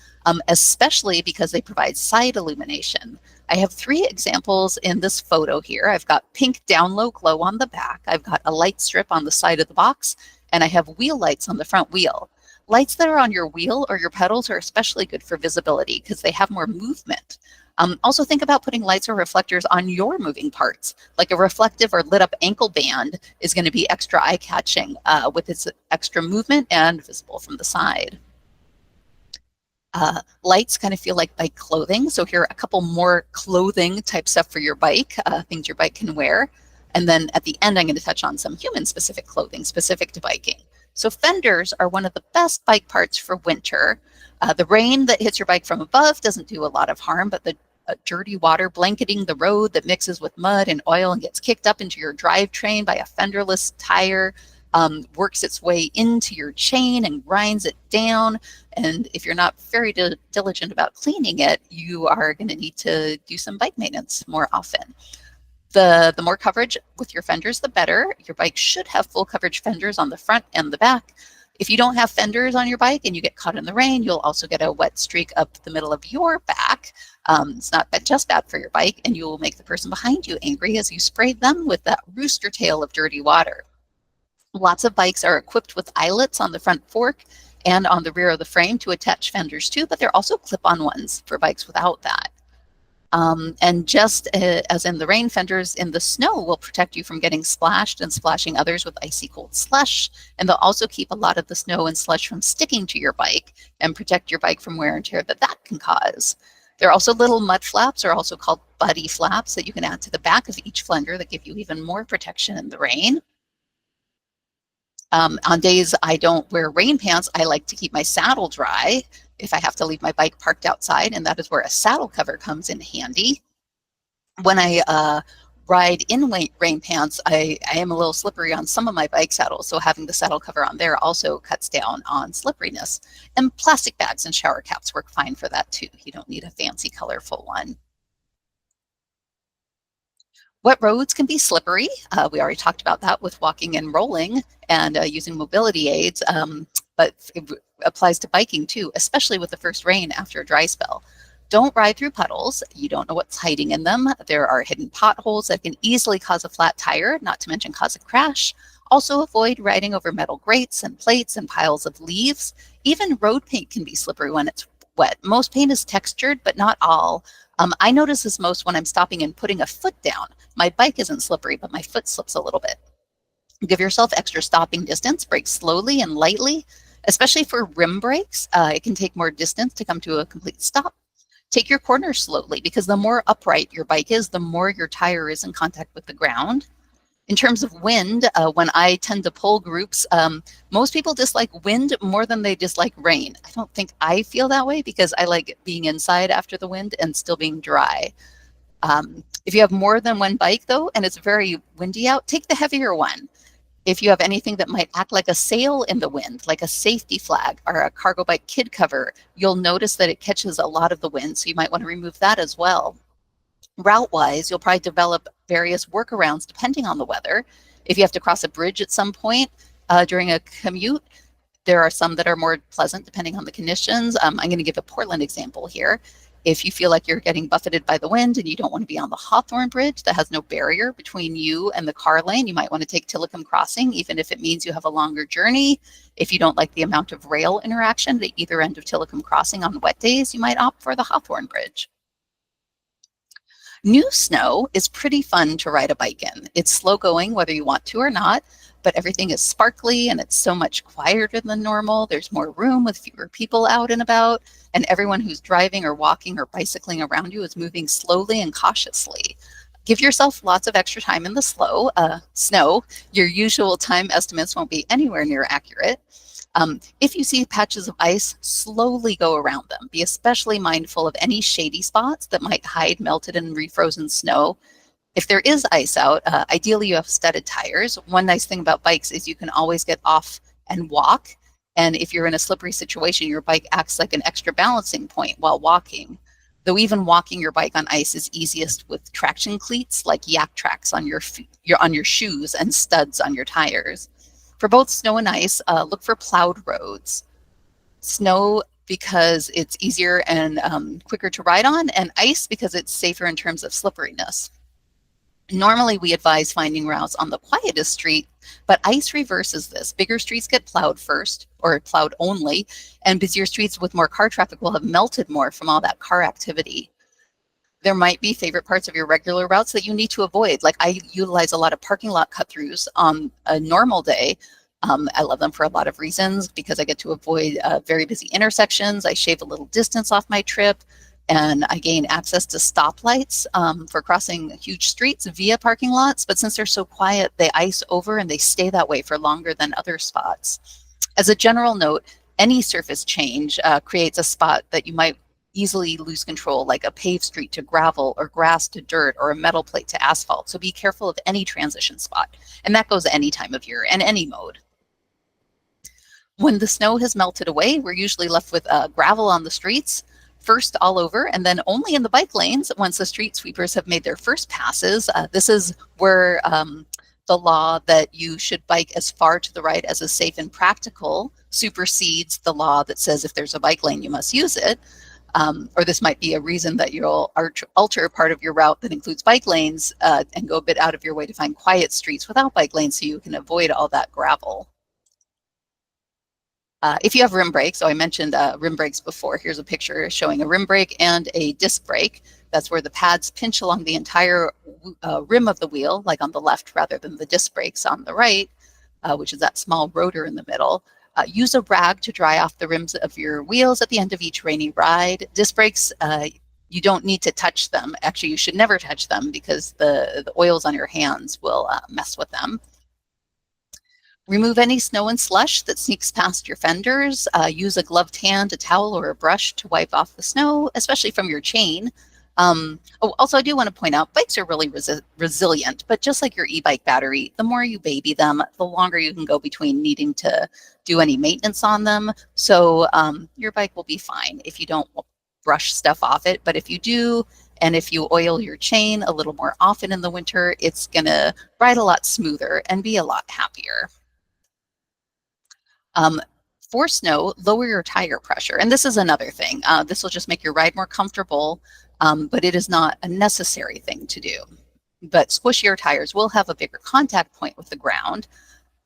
especially because they provide side illumination. I have 3 examples in this photo here. I've got pink down low glow on the back. I've got a light strip on the side of the box, and I have wheel lights on the front wheel. Lights that are on your wheel or your pedals are especially good for visibility because they have more movement. Also think about putting lights or reflectors on your moving parts, like a reflective or lit up ankle band is going to be extra eye-catching with its extra movement and visible from the side. Lights kind of feel like bike clothing. So here are a couple more clothing type stuff for your bike, things your bike can wear. And then at the end, I'm going to touch on some human-specific clothing specific to biking. So fenders are one of the best bike parts for winter. The rain that hits your bike from above doesn't do a lot of harm, but the dirty water blanketing the road that mixes with mud and oil and gets kicked up into your drivetrain by a fenderless tire works its way into your chain and grinds it down. And if you're not very diligent about cleaning it, you are going to need to do some bike maintenance more often. The more coverage with your fenders, the better. Your bike should have full coverage fenders on the front and the back. If you don't have fenders on your bike and you get caught in the rain, you'll also get a wet streak up the middle of your back. It's not just bad for your bike, and you will make the person behind you angry as you spray them with that rooster tail of dirty water. Lots of bikes are equipped with eyelets on the front fork and on the rear of the frame to attach fenders to, but they're also clip-on ones for bikes without that. And just as in the rain, fenders in the snow will protect you from getting splashed and splashing others with icy cold slush. And they'll also keep a lot of the snow and slush from sticking to your bike and protect your bike from wear and tear that can cause. There are also little mud flaps, or also called buddy flaps, that you can add to the back of each fender that give you even more protection in the rain. On days I don't wear rain pants, I like to keep my saddle dry if I have to leave my bike parked outside, and that is where a saddle cover comes in handy. When I ride in rain pants, I am a little slippery on some of my bike saddles, so having the saddle cover on there also cuts down on slipperiness. And plastic bags and shower caps work fine for that too. You don't need a fancy, colorful one. Wet roads can be slippery. We already talked about that with walking and rolling and using mobility aids, but it applies to biking too, especially with the first rain after a dry spell. Don't ride through puddles. You don't know what's hiding in them. There are hidden potholes that can easily cause a flat tire, not to mention cause a crash. Also avoid riding over metal grates and plates and piles of leaves. Even road paint can be slippery when it's wet. Most paint is textured, but not all. I notice this most when I'm stopping and putting a foot down. My bike isn't slippery, but my foot slips a little bit. Give yourself extra stopping distance. Brake slowly and lightly, especially for rim brakes. It can take more distance to come to a complete stop. Take your corners slowly, because the more upright your bike is, the more your tire is in contact with the ground. In terms of wind, when I tend to pull groups, most people dislike wind more than they dislike rain. I don't think I feel that way, because I like being inside after the wind and still being dry. If you have more than one bike though, and it's very windy out, take the heavier one. If you have anything that might act like a sail in the wind, like a safety flag or a cargo bike kid cover, you'll notice that it catches a lot of the wind, so you might want to remove that as well. Route-wise, you'll probably develop various workarounds depending on the weather. If you have to cross a bridge at some point during a commute, there are some that are more pleasant depending on the conditions. I'm going to give a Portland example here. If you feel like you're getting buffeted by the wind and you don't want to be on the Hawthorne Bridge that has no barrier between you and the car lane, you might want to take Tillicum Crossing, even if it means you have a longer journey. If you don't like the amount of rail interaction at either end of Tillicum Crossing on wet days, you might opt for the Hawthorne Bridge. New snow is pretty fun to ride a bike in. It's slow going whether you want to or not, but everything is sparkly and it's so much quieter than normal. There's more room with fewer people out and about, and everyone who's driving or walking or bicycling around you is moving slowly and cautiously. Give yourself lots of extra time in the snow. Your usual time estimates won't be anywhere near accurate. If you see patches of ice, slowly go around them. Be especially mindful of any shady spots that might hide melted and refrozen snow. If there is ice out, ideally you have studded tires. One nice thing about bikes is you can always get off and walk. And if you're in a slippery situation, your bike acts like an extra balancing point while walking. Though even walking your bike on ice is easiest with traction cleats, like yak tracks on your shoes and studs on your tires. For both snow and ice, look for plowed roads. Snow because it's easier and quicker to ride on, and ice because it's safer in terms of slipperiness. Normally, we advise finding routes on the quietest street, but ice reverses this. Bigger streets get plowed first, or plowed only, and busier streets with more car traffic will have melted more from all that car activity. There might be favorite parts of your regular routes that you need to avoid. Like I utilize a lot of parking lot cut-throughs on a normal day. I love them for a lot of reasons, because I get to avoid very busy intersections. I shave a little distance off my trip, and I gain access to stoplights for crossing huge streets via parking lots. But since they're so quiet, they ice over and they stay that way for longer than other spots. As a general note, any surface change creates a spot that you might easily lose control, like a paved street to gravel or grass to dirt or a metal plate to asphalt. So be careful of any transition spot. And that goes any time of year and any mode. When the snow has melted away, we're usually left with gravel on the streets, first all over, and then only in the bike lanes once the street sweepers have made their first passes. This is where the law that you should bike as far to the right as is safe and practical supersedes the law that says if there's a bike lane, you must use it. Or this might be a reason that you'll alter part of your route that includes bike lanes and go a bit out of your way to find quiet streets without bike lanes so you can avoid all that gravel. If you have rim brakes, so I mentioned rim brakes before, here's a picture showing a rim brake and a disc brake. That's where the pads pinch along the entire rim of the wheel, like on the left rather than the disc brakes on the right, which is that small rotor in the middle. Use a rag to dry off the rims of your wheels at the end of each rainy ride. Disc brakes, you don't need to touch them. Actually, you should never touch them because the oils on your hands will mess with them. Remove any snow and slush that sneaks past your fenders. Use a gloved hand, a towel, or a brush to wipe off the snow, especially from your chain. Also, I do want to point out, bikes are really resilient, but just like your e-bike battery, the more you baby them, the longer you can go between needing to do any maintenance on them. So your bike will be fine if you don't brush stuff off it. But if you do, and if you oil your chain a little more often in the winter, it's going to ride a lot smoother and be a lot happier. For snow, lower your tire pressure. And this is another thing. This will just make your ride more comfortable, but it is not a necessary thing to do. But squishier tires will have a bigger contact point with the ground.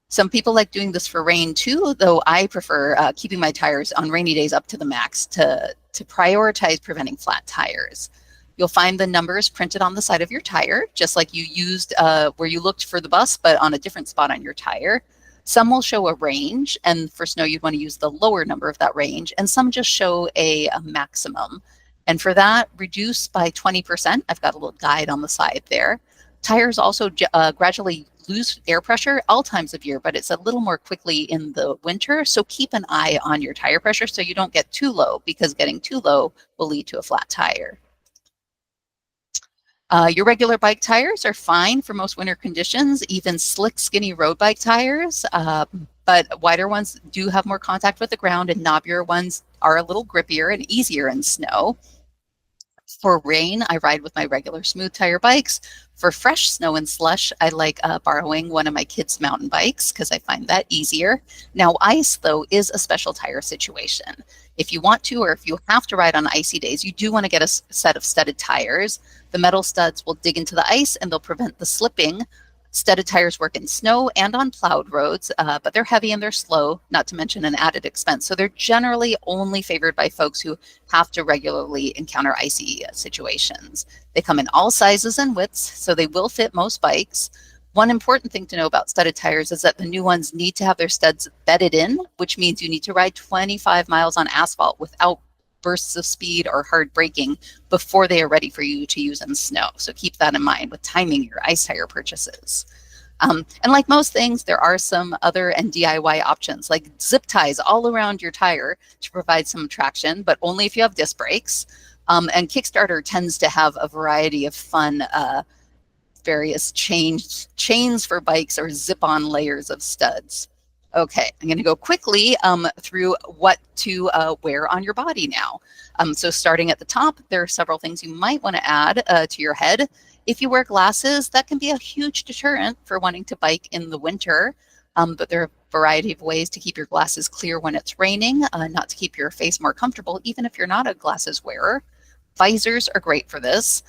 Some people like doing this for rain too, though I prefer keeping my tires on rainy days up to the max to prioritize preventing flat tires. You'll find the numbers printed on the side of your tire, just like you used where you looked for the bus, but on a different spot on your tire. Some will show a range, and for snow, you'd want to use the lower number of that range, and some just show a maximum. And for that, reduce by 20%. I've got a little guide on the side there. Tires also gradually lose air pressure all times of year, but it's a little more quickly in the winter. So keep an eye on your tire pressure so you don't get too low, because getting too low will lead to a flat tire. Your regular bike tires are fine for most winter conditions, even slick, skinny road bike tires, but wider ones do have more contact with the ground, and knobbier ones are a little grippier and easier in snow. For rain, I ride with my regular smooth tire bikes. For fresh snow and slush, I like borrowing one of my kids' mountain bikes because I find that easier. Now, ice, though, is a special tire situation. If you want to, or if you have to ride on icy days, you do want to get a set of studded tires. The metal studs will dig into the ice and they'll prevent the slipping. Studded tires work in snow and on plowed roads, but they're heavy and they're slow, not to mention an added expense. So they're generally only favored by folks who have to regularly encounter icy situations. They come in all sizes and widths, so they will fit most bikes. One important thing to know about studded tires is that the new ones need to have their studs bedded in, which means you need to ride 25 miles on asphalt without bursts of speed or hard braking before they are ready for you to use in snow. So keep that in mind with timing your ice tire purchases. And like most things, there are some other and DIY options like zip ties all around your tire to provide some traction, but only if you have disc brakes. And Kickstarter tends to have a variety of fun various chains for bikes or zip-on layers of studs. Okay, I'm going to go quickly through what to wear on your body now. So starting at the top, there are several things you might want to add to your head. If you wear glasses, that can be a huge deterrent for wanting to bike in the winter. But there are a variety of ways to keep your glasses clear when it's raining, not to keep your face more comfortable, even if you're not a glasses wearer. Visors are great for this.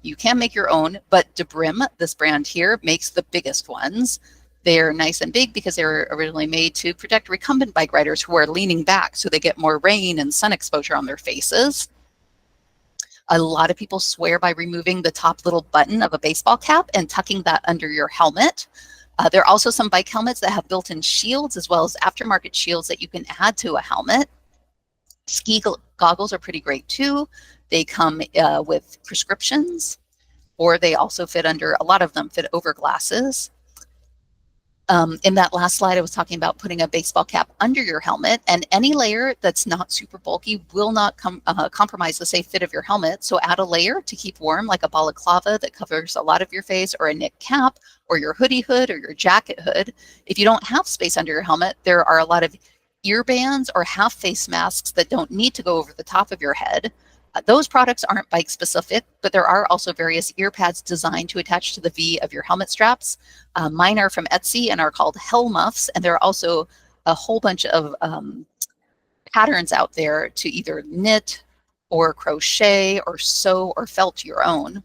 You can make your own, but Debrim, this brand here, makes the biggest ones. They're nice and big because they were originally made to protect recumbent bike riders who are leaning back so they get more rain and sun exposure on their faces. A lot of people swear by removing the top little button of a baseball cap and tucking that under your helmet. There are also some bike helmets that have built-in shields as well as aftermarket shields that you can add to a helmet. Ski goggles are pretty great too. They come with prescriptions, or they also fit under, a lot of them fit over glasses. In that last slide, I was talking about putting a baseball cap under your helmet, and any layer that's not super bulky will not compromise the safe fit of your helmet. So add a layer to keep warm, like a balaclava that covers a lot of your face, or a knit cap, or your hoodie hood, or your jacket hood. If you don't have space under your helmet, there are a lot of ear bands or half face masks that don't need to go over the top of your head. Those products aren't bike specific, but there are also various ear pads designed to attach to the V of your helmet straps. Mine are from Etsy and are called Hell Muffs, and there are also a whole bunch of patterns out there to either knit or crochet or sew or felt your own.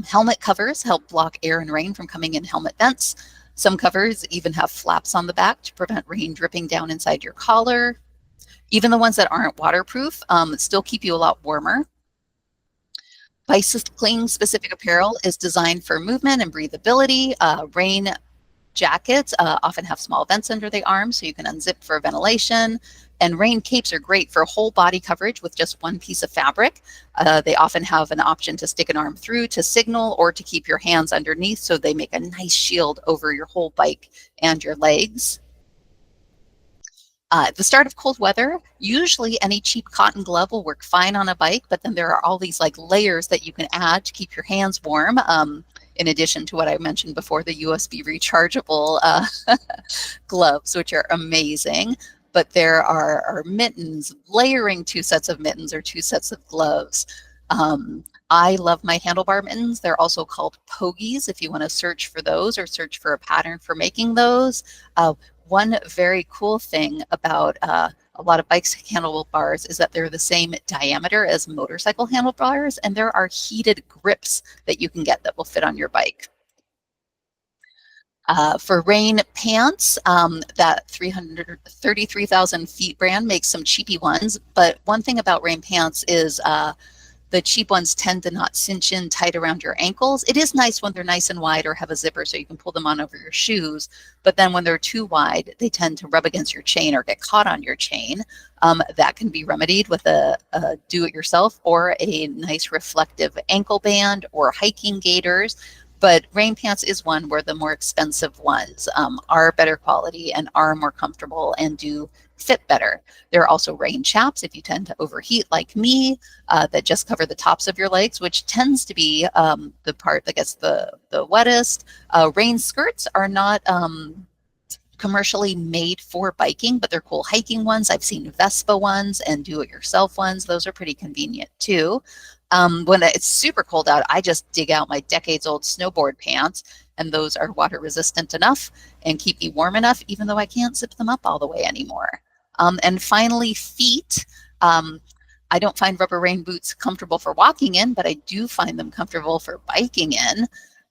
Helmet covers help block air and rain from coming in helmet vents. Some covers even have flaps on the back to prevent rain dripping down inside your collar. Even the ones that aren't waterproof still keep you a lot warmer. Bicycling specific apparel is designed for movement and breathability. Rain jackets often have small vents under the arms so you can unzip for ventilation. And rain capes are great for whole body coverage with just one piece of fabric. They often have an option to stick an arm through to signal or to keep your hands underneath, so they make a nice shield over your whole bike and your legs. At the start of cold weather, usually any cheap cotton glove will work fine on a bike, but then there are all these like layers that you can add to keep your hands warm. In addition to what I mentioned before, the USB rechargeable gloves, which are amazing. But there are mittens, layering 2 sets of mittens or 2 sets of gloves. I love my handlebar mittens. They're also called pogies if you want to search for those or search for a pattern for making those. One very cool thing about a lot of bikes handlebars is that they're the same diameter as motorcycle handlebars, and there are heated grips that you can get that will fit on your bike. For rain pants, that 33,000 feet brand makes some cheapy ones, but one thing about rain pants is the cheap ones tend to not cinch in tight around your ankles. It is nice when they're nice and wide or have a zipper so you can pull them on over your shoes, but then when they're too wide, they tend to rub against your chain or get caught on your chain. That can be remedied with a do-it-yourself or a nice reflective ankle band or hiking gaiters. But rain pants is one where the more expensive ones are better quality and are more comfortable and do fit better. There are also rain chaps if you tend to overheat like me, that just cover the tops of your legs, which tends to be the part that gets the wettest. Rain skirts are not commercially made for biking, but they're cool hiking ones. I've seen Vespa ones and do-it-yourself ones. Those are pretty convenient too. When it's super cold out, I just dig out my decades-old snowboard pants, and those are water resistant enough and keep me warm enough, even though I can't zip them up all the way anymore. And finally, feet. I don't find rubber rain boots comfortable for walking in, but I do find them comfortable for biking in.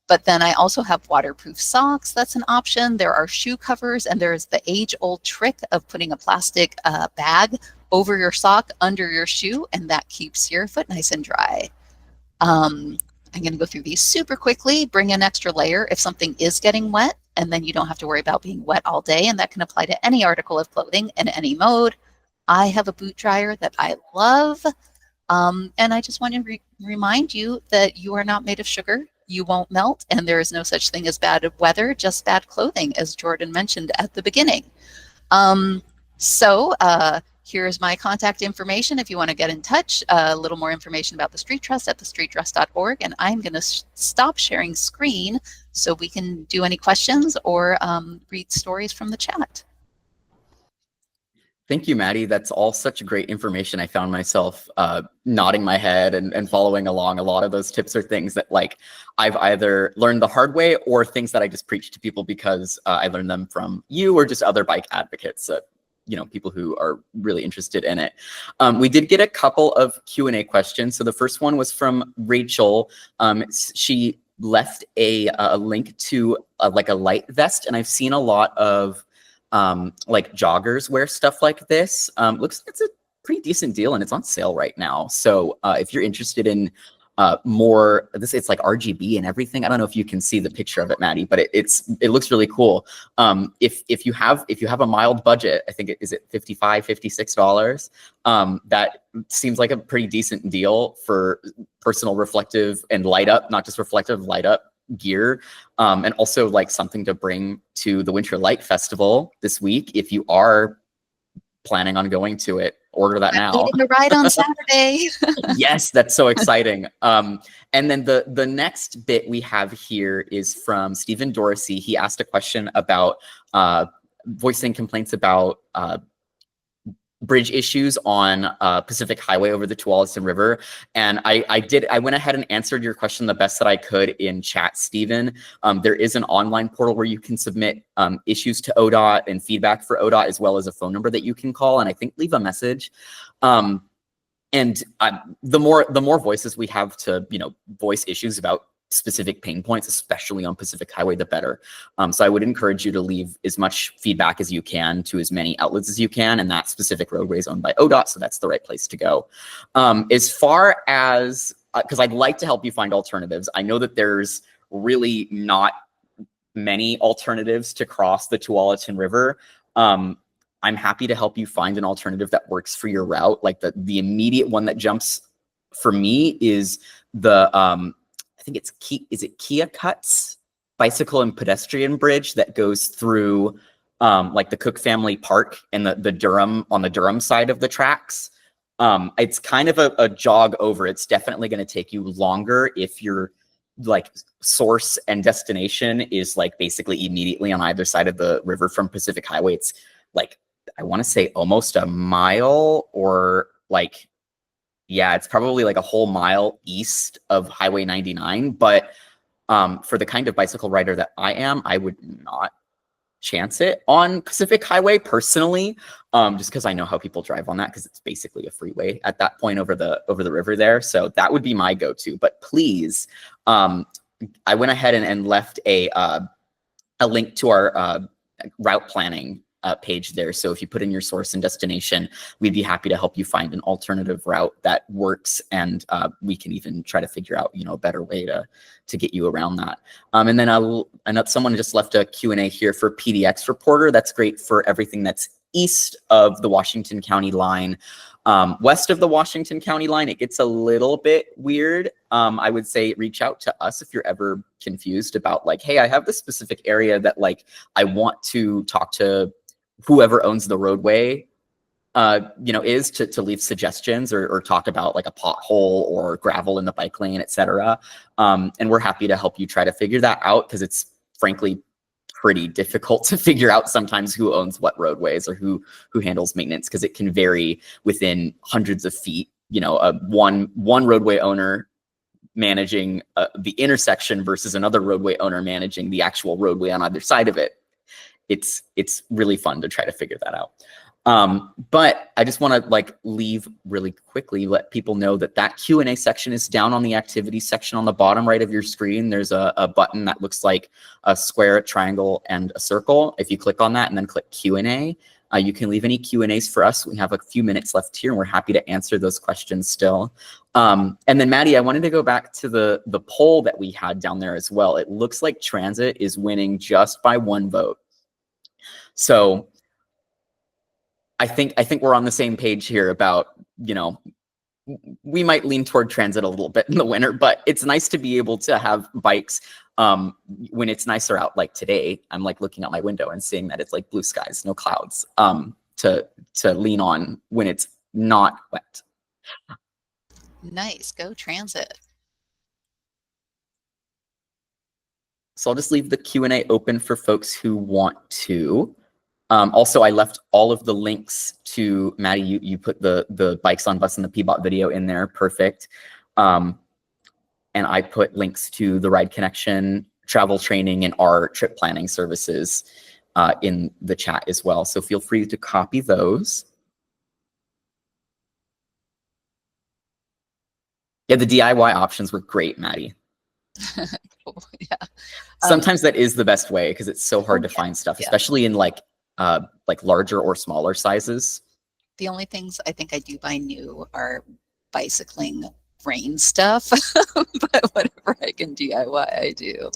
But then I also have waterproof socks. That's an option. There are shoe covers, and there's the age-old trick of putting a plastic bag over your sock under your shoe, and that keeps your foot nice and dry. I'm going to go through these super quickly. Bring an extra layer if something is getting wet, and then you don't have to worry about being wet all day, and that can apply to any article of clothing in any mode. I have a boot dryer that I love, and I just want to remind you that you are not made of sugar. You won't melt, and there is no such thing as bad weather, just bad clothing, as Jordan mentioned at the beginning. Here's my contact information if you want to get in touch. A little more information about the Street Trust at thestreettrust.org, and I'm going to stop sharing screen so we can do any questions or read stories from the chat. Thank you, Maddie. That's all such great information. I found myself nodding my head and following along. A lot of those tips are things that like I've either learned the hard way or things that I just preach to people because I learned them from you or just other bike advocates. You know, people who are really interested in it. We did get a couple of Q&A questions. So the first one was from Rachel. She left a link to like a light vest, and I've seen a lot of like joggers wear stuff like this. Looks like it's a pretty decent deal, and it's on sale right now. So if you're interested in more, it's like RGB and everything. I don't know if you can see the picture of it, Maddie, but it looks really cool. If you have a mild budget, I think is it $55, $56. That seems like a pretty decent deal for personal reflective and light up, not just reflective, light up gear, and also like something to bring to the Winter Light Festival this week. If you are planning on going to it, order that now. Needing a ride on Saturday. Yes, that's so exciting. And then the next bit we have here is from Stephen Dorsey. He asked a question about voicing complaints about bridge issues on Pacific Highway over the Tualatin River. And I went ahead and answered your question the best that I could in chat, Stephen. There is an online portal where you can submit issues to ODOT and feedback for ODOT, as well as a phone number that you can call and I think leave a message. And the more voices we have to, voice issues about specific pain points, especially on Pacific Highway, the better. So I would encourage you to leave as much feedback as you can to as many outlets as you can, and that specific roadway is owned by ODOT, so that's the right place to go. As far as, because I'd like to help you find alternatives. I know that there's really not many alternatives to cross the Tualatin River. I'm happy to help you find an alternative that works for your route. Like the immediate one that jumps for me is the, I think it's Kia Cuts bicycle and pedestrian bridge that goes through like the Cook Family Park and the Durham, on the Durham side of the tracks. It's kind of a jog over. It's definitely going to take you longer if your like source and destination is like basically immediately on either side of the river from Pacific Highway. It's like, I want to say almost a mile, or like, yeah, it's probably like a whole mile east of Highway 99. But for the kind of bicycle rider that I am, I would not chance it on Pacific Highway personally, just because I know how people drive on that, because it's basically a freeway at that point over the river there. So that would be my go-to. But please, I went ahead and left a link to our route planning page there. So if you put in your source and destination, we'd be happy to help you find an alternative route that works, and we can even try to figure out, a better way to get you around that. And then I know someone just left a Q&A here for PDX Reporter. That's great for everything that's east of the Washington County line. West of the Washington County line, it gets a little bit weird. I would say reach out to us if you're ever confused about like, hey, I have this specific area that like I want to talk to whoever owns the roadway, is to leave suggestions or talk about like a pothole or gravel in the bike lane, etc. And we're happy to help you try to figure that out, because it's frankly pretty difficult to figure out sometimes who owns what roadways or who handles maintenance, because it can vary within hundreds of feet. One roadway owner managing the intersection versus another roadway owner managing the actual roadway on either side of it. It's really fun to try to figure that out. But I just want to like leave really quickly, let people know that Q&A section is down on the activity section on the bottom right of your screen. There's a button that looks like a square, a triangle, and a circle. If you click on that and then click Q&A, you can leave any Q&As for us. We have a few minutes left here, and we're happy to answer those questions still. And then Maddie, I wanted to go back to the poll that we had down there as well. It looks like transit is winning just by 1 vote. So I think we're on the same page here about, we might lean toward transit a little bit in the winter, but it's nice to be able to have bikes when it's nicer out. Like today, I'm like looking out my window and seeing that it's like blue skies, no clouds, to lean on when it's not wet. Nice, go transit. So I'll just leave the Q&A open for folks who want to. Also, I left all of the links to Maddie. You put the Bikes on Bus and the Peabot video in there. Perfect. And I put links to the Ride Connection, travel training, and our trip planning services in the chat as well. So feel free to copy those. Yeah, the DIY options were great, Maddie. Cool. Yeah. Sometimes that is the best way, because it's so hard to find stuff, especially in like larger or smaller sizes. The only things I think I do buy new are bicycling rain stuff, but whatever I can DIY, I do.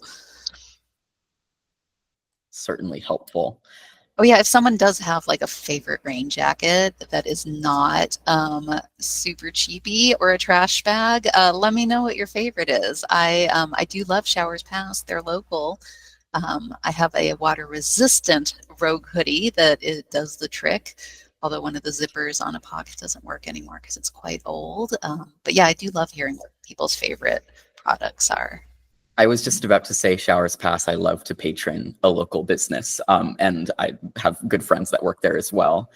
Certainly helpful. Oh yeah, if someone does have like a favorite rain jacket that is not super cheapy or a trash bag, let me know what your favorite is. I do love Showers Pass. They're local. I have a water resistant Rogue hoodie that it does the trick. Although one of the zippers on a pocket doesn't work anymore because it's quite old. But yeah, I do love hearing what people's favorite products are. I was just about to say Showers Pass. I love to patron a local business, and I have good friends that work there as well.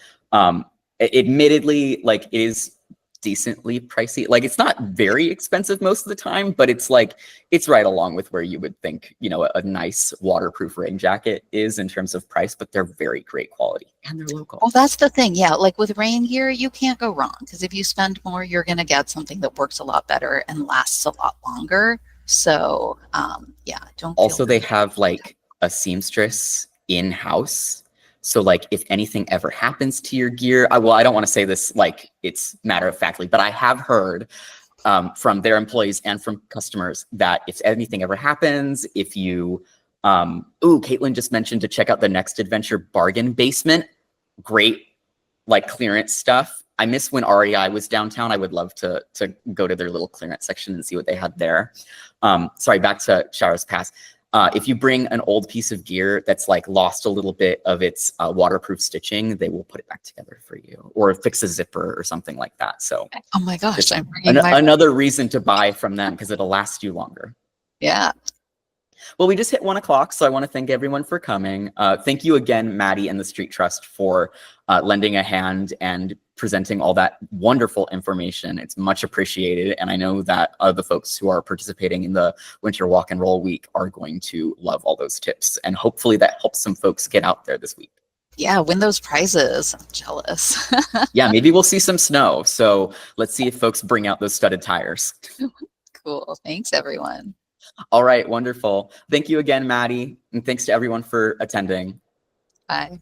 Admittedly, like it is decently pricey. Like it's not very expensive most of the time, but it's like it's right along with where you would think, you know, a nice waterproof rain jacket is in terms of price. But they're very great quality and they're local. Well, that's the thing. Yeah, like with rain gear, you can't go wrong because if you spend more, you're going to get something that works a lot better and lasts a lot longer. So, yeah, don't feel Also, they have like a seamstress in-house. So like if anything ever happens to your gear, well, I don't want to say this like it's matter of factly, but I have heard from their employees and from customers that if anything ever happens, if you, Caitlin just mentioned to check out the Next Adventure bargain basement. Great, like clearance stuff. I miss when REI was downtown. I would love to go to their little clearance section and see what they had there. Sorry, back to Showers Pass. If you bring an old piece of gear that's like lost a little bit of its waterproof stitching, they will put it back together for you or fix a zipper or something like that. So, oh my gosh, I'm another reason to buy from them because it'll last you longer. Yeah. Well, we just hit 1 o'clock, so I want to thank everyone for coming. Thank you again, Maddie and the Street Trust, for lending a hand and presenting all that wonderful information. It's much appreciated, and I know that the folks who are participating in the Winter Walk and Roll Week are going to love all those tips, and hopefully that helps some folks get out there this week. Yeah, win those prizes. I'm jealous. Yeah, maybe we'll see some snow, so let's see if folks bring out those studded tires. Cool. Thanks, everyone. All right, wonderful. Thank you again, Maddie, and thanks to everyone for attending. Bye.